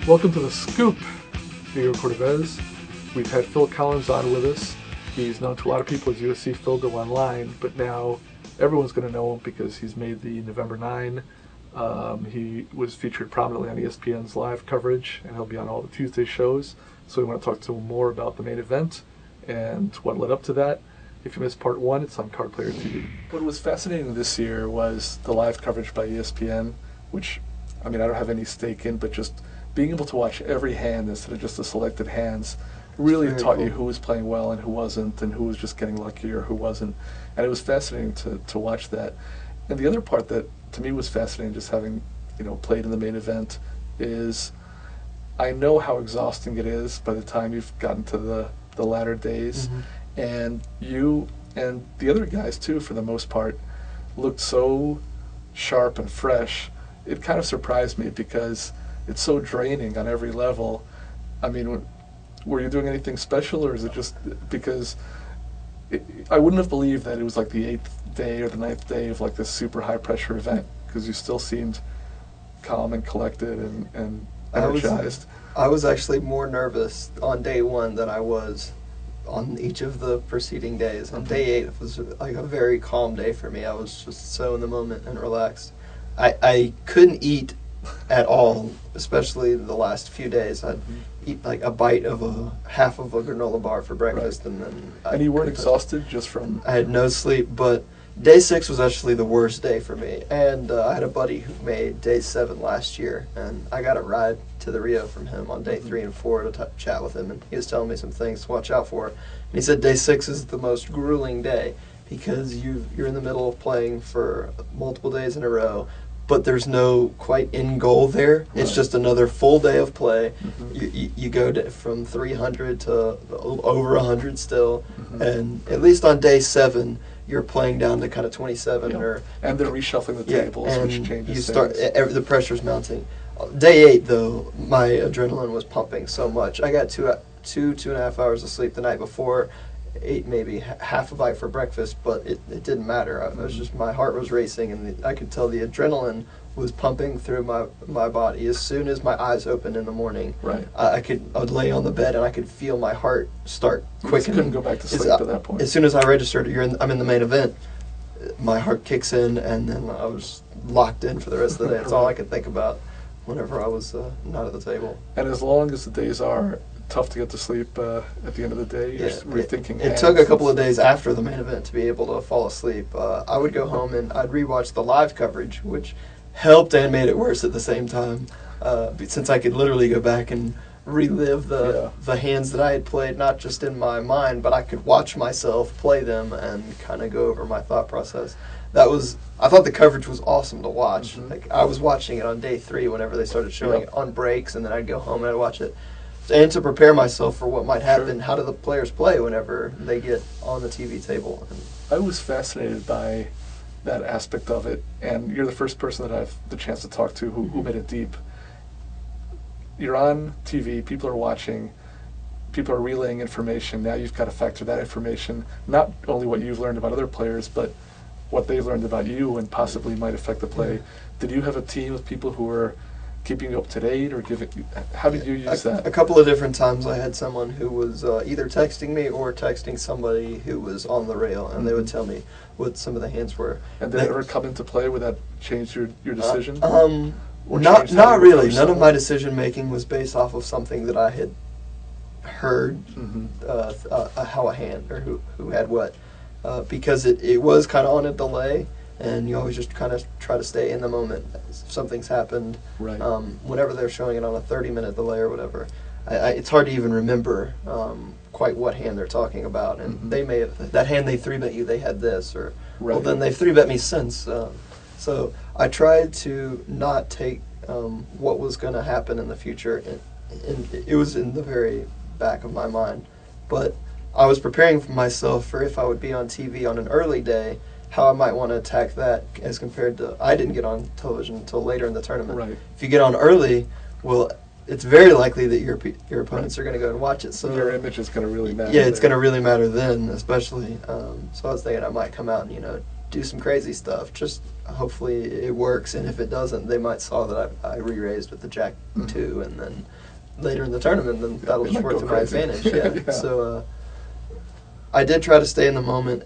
Welcome to The Scoop, Diego Cordovez. We've had Phil Collins on with us. He's known to a lot of people as uscphildo online, but now everyone's going to know him because he's made the November 9. He was featured prominently on ESPN's live coverage, and he'll be on all the Tuesday shows. So we want to talk to him more about the main event and what led up to that. If you missed part 1, it's on Card Player TV. What was fascinating this year was the live coverage by ESPN, which, I mean, I don't have any stake in, but just being able to watch every hand instead of just the selected hands really taught you who was playing well and who wasn't, and who was just getting lucky or who wasn't. And it was fascinating to watch that. And the other part that to me was fascinating, just having played in the main event, is I know how exhausting it is by the time you've gotten to the latter days. Mm-hmm. And you and the other guys too, for the most part, looked so sharp and fresh. It kind of surprised me because it's so draining on every level. I mean, were you doing anything special, or is it just because I wouldn't have believed that it was like the 8th day or the 9th day of like this super high pressure event, because you still seemed calm and collected and energized. I was actually more nervous on day 1 than I was on each of the preceding days. And day 8 was like a very calm day for me. I was just so in the moment and relaxed. I couldn't eat at all, especially the last few days. I'd eat like a bite of half of a granola bar for breakfast, and then and you weren't exhausted just from... I had no sleep, but day 6 was actually the worst day for me. And I had a buddy who made day 7 last year, and I got a ride to the Rio from him on day 3 and 4 to chat with him, and he was telling me some things to watch out for. And he said day 6 is the most grueling day because you're in the middle of playing for multiple days in a row, but there's no quite end goal there. It's just another full day of play. You go from 300 to over 100 still, and at least on day 7, you're playing down to kind of 27 and they're reshuffling the tables, which changes you start things. The pressure's mounting. Day 8 though, my adrenaline was pumping so much. I got 2.5 hours of sleep the night before, ate maybe half a bite for breakfast, but it didn't matter. I was just, my heart was racing, and I could tell the adrenaline was pumping through my body. As soon as my eyes opened in the morning, I would lay on the bed and I could feel my heart start quickening. You couldn't go back to sleep at that point. As soon as I registered, I'm in the main event, my heart kicks in, and then I was locked in for the rest of the day. That's all I could think about whenever I was not at the table. And as long as the days are tough to get to sleep at the end of the day, you're rethinking. It took a couple of days after the main event to be able to fall asleep. I would go home and I'd rewatch the live coverage, which helped and made it worse at the same time, since I could literally go back and relive the hands that I had played, not just in my mind, but I could watch myself play them and kind of go over my thought process. I thought the coverage was awesome to watch. Like, I was watching it on day 3 whenever they started showing it on breaks, and then I'd go home and I'd watch it. And to prepare myself for what might happen, how do the players play whenever they get on the TV table? I was fascinated by that aspect of it, and you're the first person that I've the chance to talk to who made it deep. You're on TV, people are watching, people are relaying information. Now you've got to factor that information, not only what you've learned about other players, but what they've learned about you and possibly might affect the play. Did you have a team of people who were keeping you up to date, or how did you use that? A couple of different times I had someone who was either texting me or texting somebody who was on the rail, and they would tell me what some of the hands were. And did it ever come into play? Would that change your decision? Not really. None of my decision making was based off of something that I had heard how a hand or who had what, because it was kind of on a delay. And you always just kind of try to stay in the moment. If something's happened, whenever they're showing it on a 30-minute delay or whatever, it's hard to even remember quite what hand they're talking about. And they may have, that hand they 3-bet you, they had this, or well, then they've 3-bet me since. So I tried to not take what was going to happen in the future, and it was in the very back of my mind. But I was preparing for myself for if I would be on TV on an early day, how I might want to attack that as compared to, I didn't get on television until later in the tournament. If you get on early, well, it's very likely that your opponents are going to go and watch it. So your image is going to really matter. Yeah, it's going to really matter then, especially. So I was thinking I might come out and do some crazy stuff. Just hopefully it works, and if it doesn't, they might saw that I re-raised with the Jack 2, and then later in the tournament, then that'll just work to my advantage. Yeah. So I did try to stay in the moment,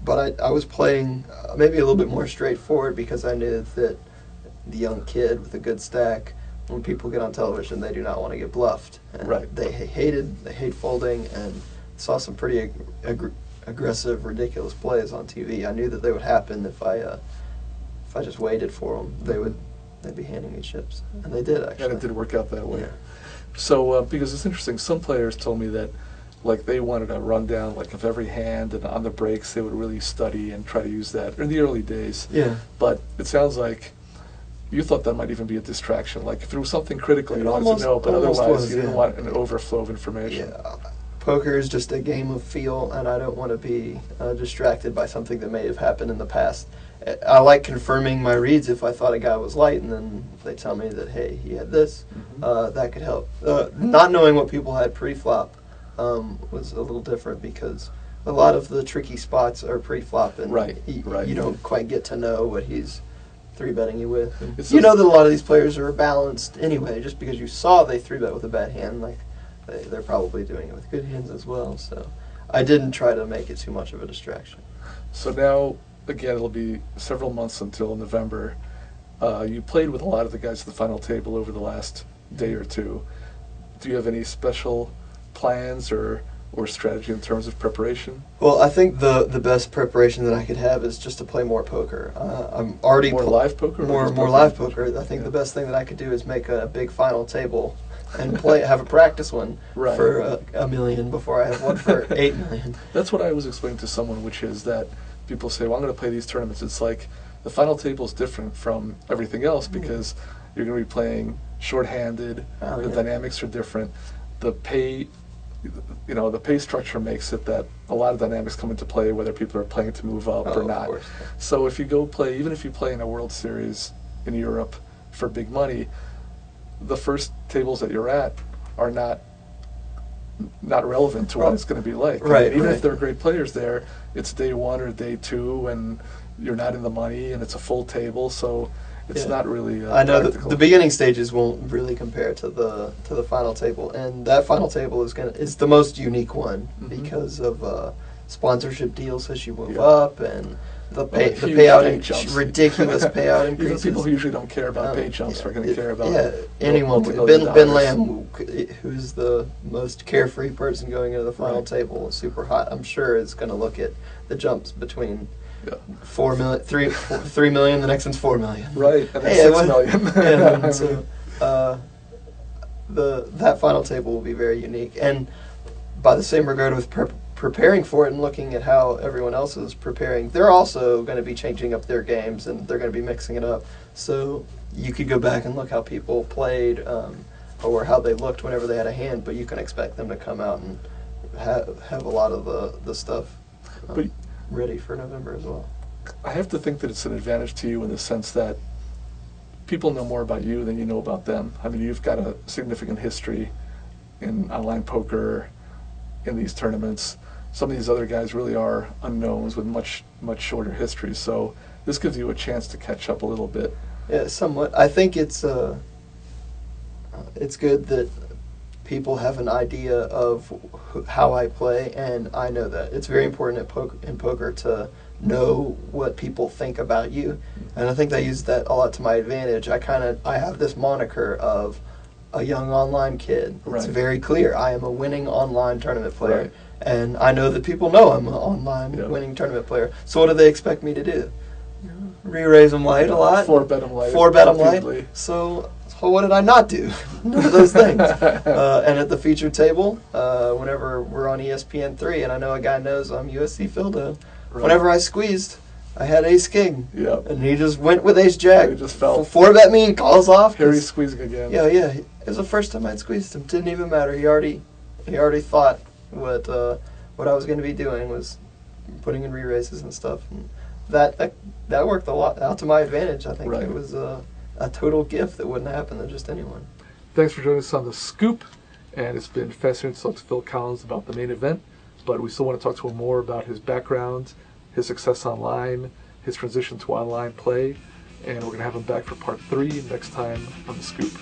but I was playing maybe a little bit more straightforward because I knew that the young kid with a good stack, when people get on television, they do not want to get bluffed. And they hate folding, and saw some pretty aggressive, ridiculous plays on TV. I knew that they would happen if I just waited for them. They'd be handing me chips, and they did actually. And it did work out that way. Yeah. So because it's interesting, some players told me that like they wanted a rundown like of every hand, and on the breaks they would really study and try to use that in the early days. Yeah. But it sounds like you thought that might even be a distraction. Like if there was something critical you wanted to know, but otherwise you didn't want an overflow of information. Yeah. Poker is just a game of feel, and I don't want to be distracted by something that may have happened in the past. I like confirming my reads if I thought a guy was light, and then they tell me that, hey, he had this, that could help. Not knowing what people had pre-flop was a little different because a lot of the tricky spots are pre-flop, and you don't quite get to know what he's three-betting you with. You know that a lot of these players are balanced anyway, just because you saw they three-bet with a bad hand, like they're probably doing it with good hands as well. So I didn't try to make it too much of a distraction. So now, again, it'll be several months until November. You played with a lot of the guys at the final table over the last day or two. Do you have any special plans or strategy in terms of preparation? Well, I think the best preparation that I could have is just to play more poker. I'm already more live poker. More live poker. I think the best thing that I could do is make a big final table and have a practice one for $1 million before I have one for $8 million. That's what I was explaining to someone, which is that people say, well, I'm going to play these tournaments. It's like the final table is different from everything else because you're going to be playing short-handed. The dynamics are different. The pay structure makes it that a lot of dynamics come into play, whether people are playing to move up or not. So if you go play, even if you play in a World Series in Europe for big money, the first tables that you're at are not relevant to what it's going to be like. Even if there are great players there, it's day one or day two, and you're not in the money, and it's a full table, so it's not really. I know the beginning stages won't really compare to the final table, and that final table is the most unique one because of sponsorship deals as you move up, and the payout ridiculous payout increases. Even people who usually don't care about pay jumps are going to care about. Anyone. Ben Lamb, who's the most carefree person going into the final table, super hot. I'm sure is going to look at the jumps between. 4 million, 3 million. The next one's 4 million. Right, and then 6 million. And so, that final table will be very unique. And by the same regard, with preparing for it and looking at how everyone else is preparing, they're also going to be changing up their games, and they're going to be mixing it up. So you could go back and look how people played or how they looked whenever they had a hand, but you can expect them to come out and have a lot of the stuff. Ready for November as well. I have to think that it's an advantage to you in the sense that people know more about you than you know about them. I mean, you've got a significant history in online poker, in these tournaments. Some of these other guys really are unknowns with much shorter histories. So this gives you a chance to catch up a little bit. Yeah, somewhat. I think it's good that people have an idea of how I play, and I know that. It's very important in poker to know what people think about you, and I think I use that a lot to my advantage. I have this moniker of a young online kid. It's very clear. I am a winning online tournament player, and I know that people know I'm an online winning tournament player. So what do they expect me to do? Re-raise them light a lot? 4-bet them light. 4-bet them light? So what did I not do? None of those things. And at the featured table, whenever we're on ESPN 3, and I know a guy knows I'm uscphildo, whenever I squeezed, I had ace king, and he just went with ace jack. He just fell. 4-bet me and calls off. Here he's squeezing again. Yeah. It was the first time I'd squeezed him. Didn't even matter. He already thought what I was going to be doing was putting in re-raises and stuff. And that worked a lot out to my advantage. I think it was a total gift that wouldn't happen to just anyone. Thanks for joining us on The Scoop, and it's been fascinating to talk to Phil Collins about the main event, but we still want to talk to him more about his background, his success online, his transition to online play, and we're going to have him back for part 3 next time on The Scoop.